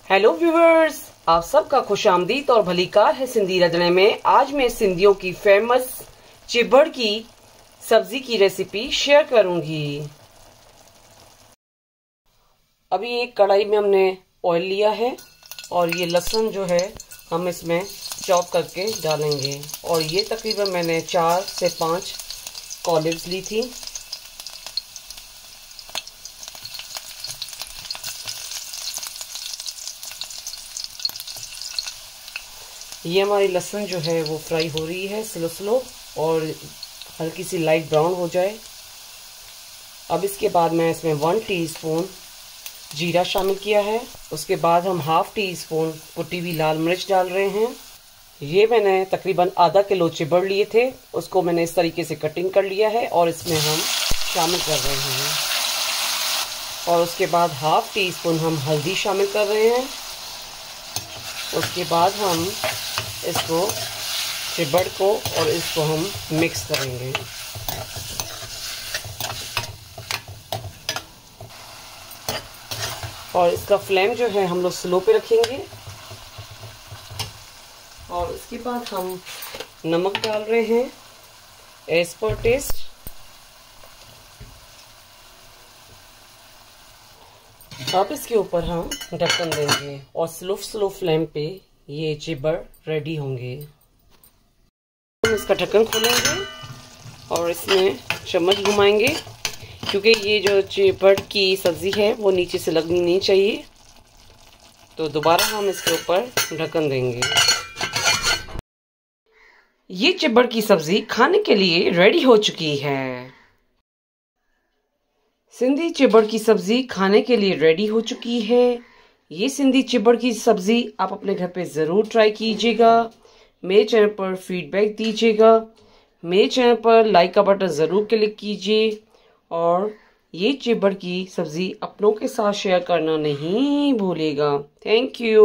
Hello viewers, आप सबका खुशामदीद और भलीकार है सिंधी रजने में। आज मैं सिंधियों की फेमस चिबड़ की सब्जी की रेसिपी शेयर करूंगी। अभी एक कढ़ाई में हमने ऑयल लिया है और ये लहसुन जो है हम इसमें चॉप करके डालेंगे। और ये तकरीबन मैंने 4 से 5 ऑलिव्स ली थी। ये हमारी लहसुन जो है वो फ्राई हो रही है स्लो और हल्की सी लाइट ब्राउन हो जाए। अब इसके बाद मैं इसमें 1 टीस्पून जीरा शामिल किया है। उसके बाद हम ½ टीस्पून कुटी हुई लाल मिर्च डाल रहे हैं। ये मैंने तकरीबन आधा किलो चिबड़ लिए थे, उसको मैंने इस तरीके से कटिंग कर लिया है और इसमें हम शामिल कर रहे हैं। और उसके बाद ½ टीस्पून हम हल्दी शामिल कर रहे हैं। उसके बाद हम इसको चिबड़ को और इसको हम मिक्स करेंगे। और इसका फ्लेम जो है हम लोग स्लो पे रखेंगे। और इसके बाद हम नमक डाल रहे हैं एज पर टेस्ट। अब इसके ऊपर हम ढक्कन देंगे और स्लो फ्लेम पे ये चिबड़ रेडी होंगे। हम इसका ढक्कन खोलेंगे और इसमें चम्मच घुमाएंगे क्योंकि ये जो चिबड़ की सब्जी है वो नीचे से लगनी नहीं चाहिए। तो दोबारा हम इसके ऊपर ढक्कन देंगे। ये चिबड़ की सब्जी खाने के लिए रेडी हो चुकी है। सिंधी चिबड़ की सब्जी खाने के लिए रेडी हो चुकी है। ये सिंधी चिबड़ की सब्जी आप अपने घर पे ज़रूर ट्राई कीजिएगा। मेरे चैनल पर फीडबैक दीजिएगा। मेरे चैनल पर लाइक का बटन ज़रूर क्लिक कीजिए और ये चिबड़ की सब्जी अपनों के साथ शेयर करना नहीं भूलिएगा। Thank you.